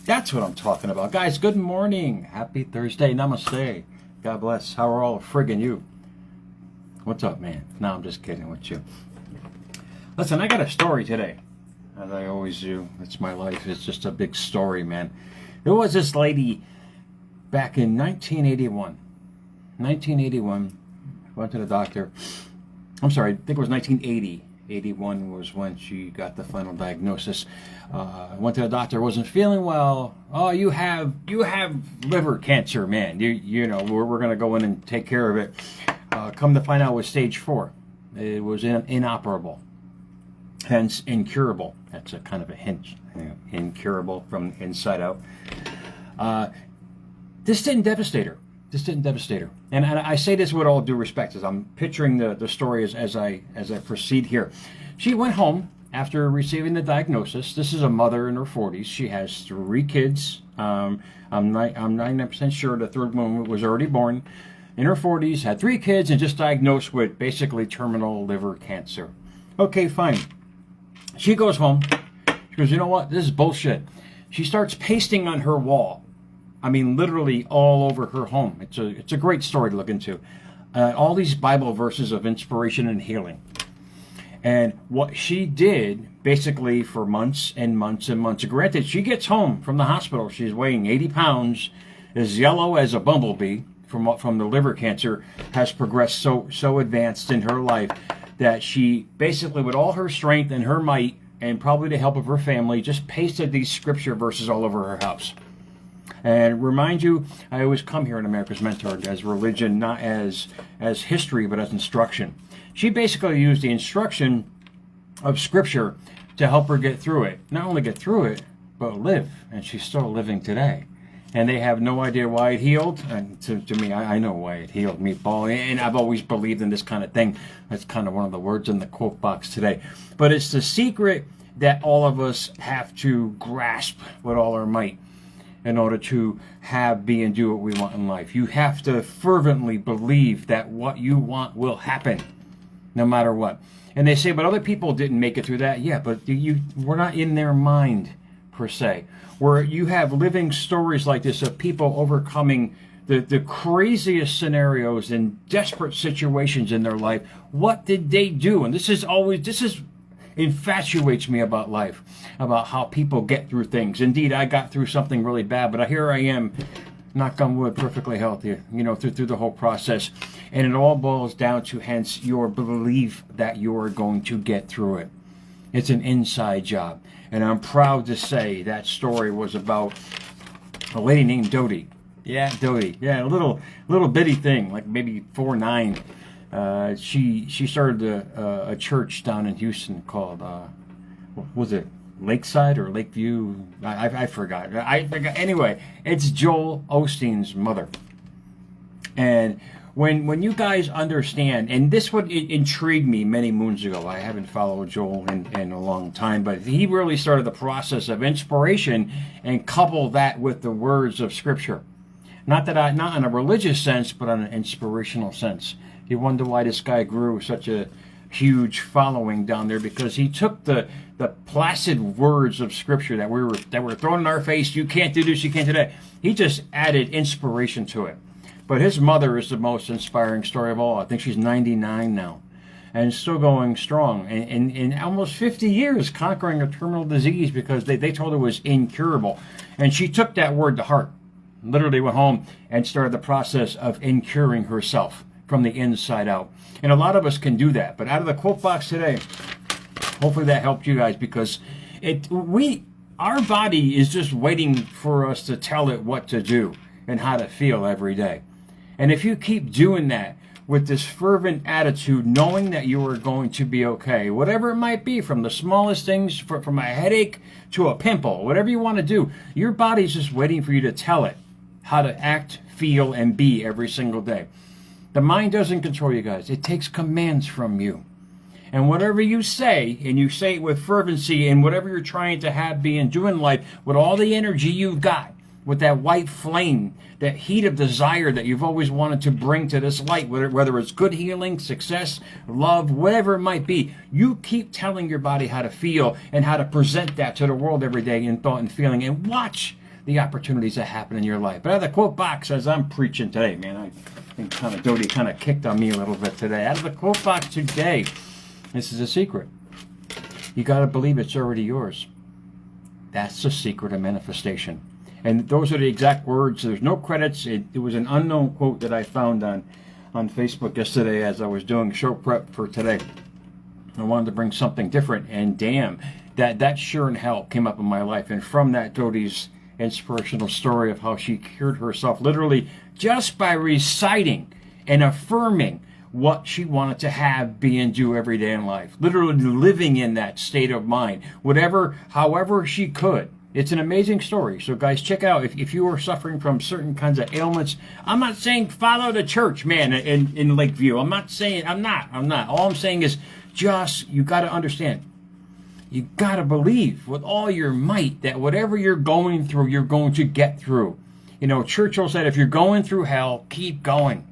That's what I'm talking about. Guys, good morning. Happy Thursday. Namaste. God bless. How are all friggin' you? What's up, man? No, I'm just kidding with you. Listen, I got a story today. As I always do. It's my life. It's just a big story, man. There was this lady back in 1981. 1981. Went to the doctor. I'm sorry, I think it was 1980. 81 was when she got the final diagnosis. Went to the doctor, wasn't feeling well. Oh, you have liver cancer, man. You know, we're going to go in and take care of it. Come to find out it was stage 4. It was inoperable, hence incurable. That's a kind of a hint. Incurable from inside out. This didn't devastate her. And I say this with all due respect, as I'm picturing the story as I proceed here. She went home after receiving the diagnosis. This is a mother in her 40s. She has 3 kids. I'm 99% sure the third one was already born. In her 40s, had 3 kids, and just diagnosed with basically terminal liver cancer. Okay, fine. She goes home. She goes, you know what? This is bullshit. She starts pasting on her wall. I mean, literally all over her home. It's a great story to look into. All these Bible verses of inspiration and healing. And what she did, basically for months and months and months. Granted, she gets home from the hospital. She's weighing 80 pounds, is yellow as a bumblebee from the liver cancer, has progressed so advanced in her life that she basically, with all her strength and her might, and probably the help of her family, just pasted these scripture verses all over her house. And remind you, I always come here in America's Mentor as religion, not as history, but as instruction. She basically used the instruction of Scripture to help her get through it. Not only get through it, but live. And she's still living today. And they have no idea why it healed. And to me, I know why it healed, meatball. And I've always believed in this kind of thing. That's kind of one of the words in the quote box today. But it's the secret that all of us have to grasp with all our might in order to be and do what we want in life. You have to fervently believe that what you want will happen, no matter what. And they say, but other people didn't make it through that. Yeah, but we're not in their mind, per se. Where you have living stories like this of people overcoming the craziest scenarios and desperate situations in their life. What did they do? And this infatuates me about life, about how people get through things. Indeed, I got through something really bad, but here I am, knock on wood, perfectly healthy, through the whole process. And it all boils down to, hence, your belief that you're going to get through it. It's an inside job. And I'm proud to say that story was about a lady named Dodie. Yeah, Dodie. Yeah, a little bitty thing, like maybe 4'9". She started a church down in Houston called, was it Lakeside or Lakeview? I forgot. Anyway, it's Joel Osteen's mother. And when you guys understand, and this would intrigue me many moons ago. I haven't followed Joel in a long time, but he really started the process of inspiration and coupled that with the words of Scripture. Not in a religious sense, but on an inspirational sense. You wonder why this guy grew such a huge following down there, because he took the placid words of Scripture that were thrown in our face. You can't do this, you can't do that. He just added inspiration to it. But his mother is the most inspiring story of all. I think she's 99 now and still going strong. And in almost 50 years conquering a terminal disease because they told her it was incurable. And she took that word to heart. Literally went home and started the process of incuring herself from the inside out. And a lot of us can do that. But out of the quote box today, hopefully that helped you guys, because our body is just waiting for us to tell it what to do and how to feel every day. And if you keep doing that with this fervent attitude, knowing that you are going to be okay, whatever it might be, from the smallest things, from a headache to a pimple, whatever you want to do, your body's just waiting for you to tell it how to act, feel, and be every single day. The mind doesn't control you guys. It takes commands from you. And whatever you say, and you say it with fervency, and whatever you're trying to have, be, and do in life, with all the energy you've got, with that white flame, that heat of desire that you've always wanted to bring to this light, whether it's good healing, success, love, whatever it might be, you keep telling your body how to feel and how to present that to the world every day in thought and feeling, and watch the opportunities that happen in your life. But out of the quote box, as I'm preaching today, man, I think kind of Dodie kind of kicked on me a little bit today. Out of the quote box today, this is a secret. You got to believe it's already yours. That's the secret of manifestation. And those are the exact words. There's no credits. It was an unknown quote that I found on Facebook yesterday as I was doing show prep for today. I wanted to bring something different, and damn, that sure in hell came up in my life. And from that, Dodie's inspirational story of how she cured herself literally just by reciting and affirming what she wanted to have, be, and do every day in life. Literally living in that state of mind, however she could. It's an amazing story. So guys, check out if you are suffering from certain kinds of ailments. I'm not saying follow the church, man, in Lakeview. I'm not. All I'm saying is just, you got to understand. You got to believe with all your might that whatever you're going through, you're going to get through. You know, Churchill said, if you're going through hell, keep going.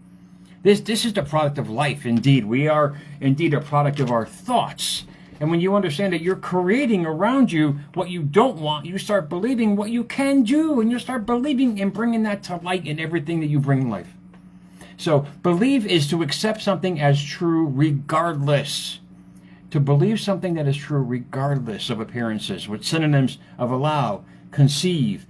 This is the product of life, indeed. We are indeed a product of our thoughts. And when you understand that you're creating around you what you don't want, you start believing what you can do, and you start believing and bringing that to light in everything that you bring in life. So believe is to accept something as true regardless. To believe something that is true regardless of appearances, with synonyms of allow, conceive,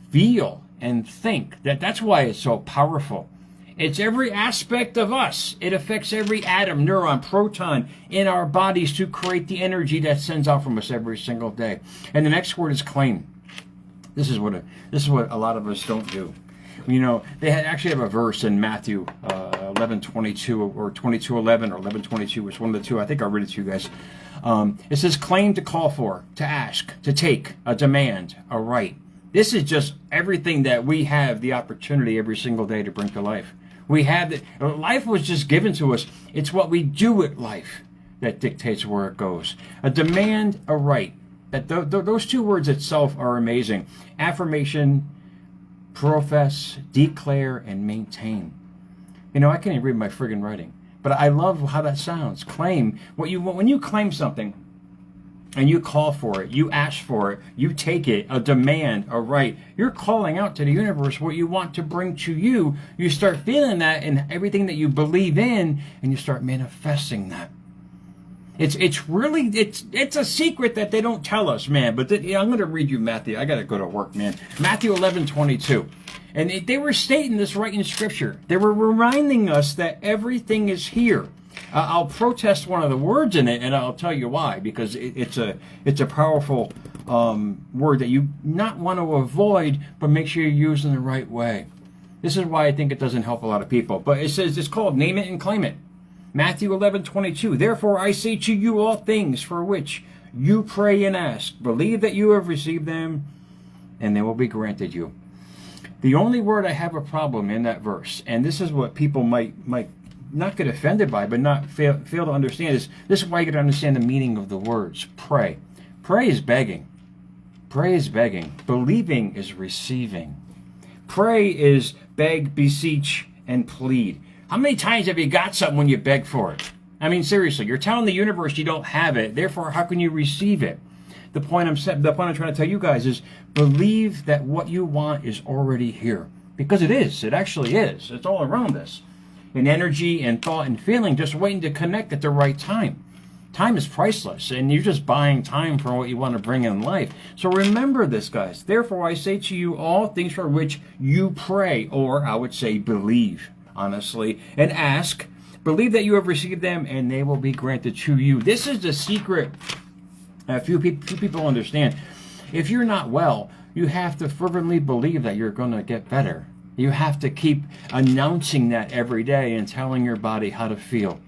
feel, and think. That's why it's so powerful. It's every aspect of us. It affects every atom, neuron, proton in our bodies to create the energy that sends out from us every single day. And the next word is claim. This is what a lot of us don't do. You know, they actually have a verse in Matthew 11:22 or 22:11 or 11:22. It's one of the two. I think I'll read it to you guys. It says, claim, to call for, to ask, to take, a demand, a right. This is just everything that we have the opportunity every single day to bring to life. We have that. Life was just given to us. It's what we do with life that dictates where it goes. A demand, a right. Those two words itself are amazing. Affirmation, profess, declare, and maintain. You know, I can't even read my friggin' writing, but I love how that sounds. Claim. When you claim something, and you call for it, you ask for it, you take it, a demand, a right. You're calling out to the universe what you want to bring to you. You start feeling that in everything that you believe in, and you start manifesting that. It's a secret that they don't tell us, man. But I'm going to read you Matthew. I got to go to work, man. Matthew 11:22. And they were stating this right in Scripture. They were reminding us that everything is here. I'll protest one of the words in it, and I'll tell you why. Because it's a powerful word that you not want to avoid, but make sure you're using the right way. This is why I think it doesn't help a lot of people. But it says it's called name it and claim it. Matthew 11:22. Therefore I say to you all things for which you pray and ask, believe that you have received them, and they will be granted you. The only word I have a problem in that verse, and this is what people might not get offended by, but not fail to understand, is this is why you got to understand the meaning of the words. Pray. Pray is begging. Pray is begging. Believing is receiving. Pray is beg, beseech, and plead. How many times have you got something when you beg for it? I mean, seriously, you're telling the universe you don't have it. Therefore, how can you receive it? The point I'm trying to tell you guys is believe that what you want is already here. Because it is. It actually is. It's all around us. In energy and thought and feeling, just waiting to connect at the right time. Time is priceless, and you're just buying time for what you want to bring in life. So remember this, guys. Therefore, I say to you all things for which you pray, or I would say believe, honestly, and ask. Believe that you have received them, and they will be granted to you. This is the secret. Few people understand. If you're not well, you have to fervently believe that you're going to get better. You have to keep announcing that every day and telling your body how to feel.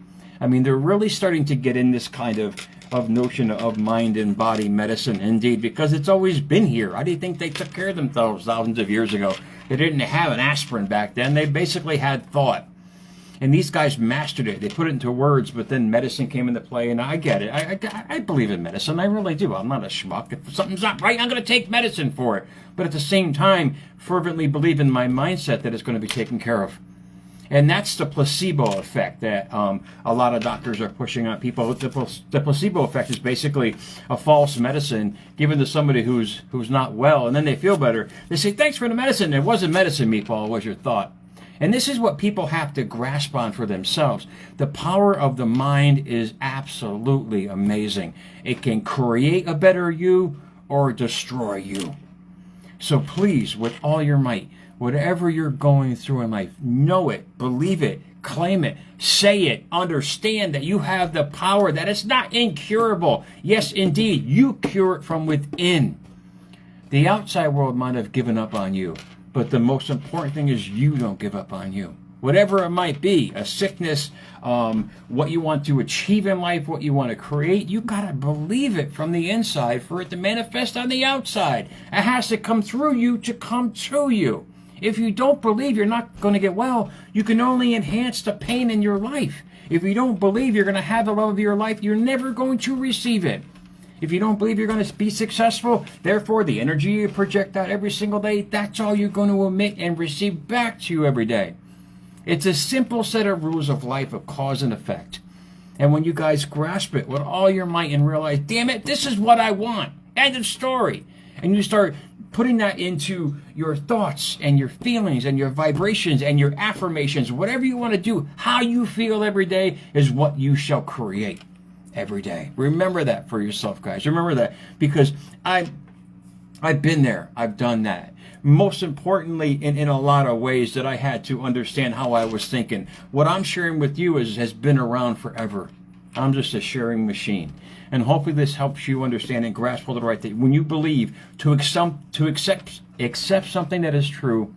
I mean, they're really starting to get in this kind of notion of mind and body medicine, indeed, because it's always been here. How do you think they took care of themselves thousands of years ago? They didn't have an aspirin back then. They basically had thought. And these guys mastered it. They put it into words, but then medicine came into play, and I get it. I believe in medicine. I really do. I'm not a schmuck. If something's not right, I'm going to take medicine for it. But at the same time, fervently believe in my mindset that it's going to be taken care of. And that's the placebo effect that a lot of doctors are pushing on people. The placebo effect is basically a false medicine given to somebody who's not well, and then they feel better. They say, thanks for the medicine. It wasn't medicine, Meatball, it was your thought. And this is what people have to grasp on for themselves. The power of the mind is absolutely amazing. It can create a better you or destroy you. So please, with all your might, whatever you're going through in life, know it, believe it, claim it, say it, understand that you have the power, that it's not incurable. Yes, indeed, you cure it from within. The outside world might have given up on you, but the most important thing is you don't give up on you. Whatever it might be, a sickness, what you want to achieve in life, what you want to create, you got to believe it from the inside for it to manifest on the outside. It has to come through you to come to you. If you don't believe you're not going to get well, you can only enhance the pain in your life. If you don't believe you're going to have the love of your life, you're never going to receive it. If you don't believe you're going to be successful, therefore the energy you project out every single day, that's all you're going to emit and receive back to you every day. It's a simple set of rules of life of cause and effect. And when you guys grasp it with all your might and realize, damn it, this is what I want. End of story. And you start putting that into your thoughts and your feelings and your vibrations and your affirmations, whatever you want to do, how you feel every day is what you shall create every day. Remember that for yourself, guys. Remember that, because I've been there. I've done that. Most importantly, in a lot of ways that I had to understand how I was thinking. What I'm sharing with you has been around forever. I'm just a sharing machine. And hopefully this helps you understand and grasp all the right thing. When you believe to accept something that is true,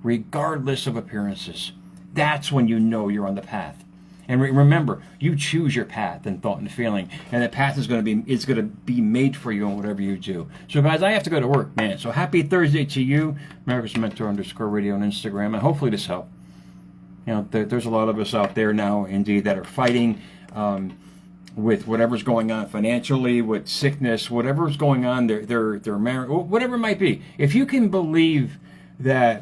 regardless of appearances, that's when you know you're on the path. And remember, you choose your path and thought and feeling, and the path is going to be made for you on whatever you do. So, guys, I have to go to work, man. So happy Thursday to you, America's Mentor _radio on Instagram, and hopefully this helped. You know, there's a lot of us out there now, indeed, that are fighting with whatever's going on financially, with sickness, whatever's going on, their marriage, whatever it might be. If you can believe that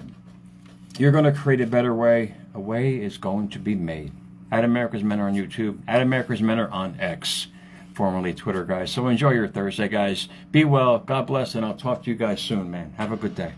you're going to create a better way, a way is going to be made. At America's Mentor on YouTube, at America's Mentor on X, formerly Twitter, guys. So enjoy your Thursday, guys. Be well, God bless, and I'll talk to you guys soon, man. Have a good day.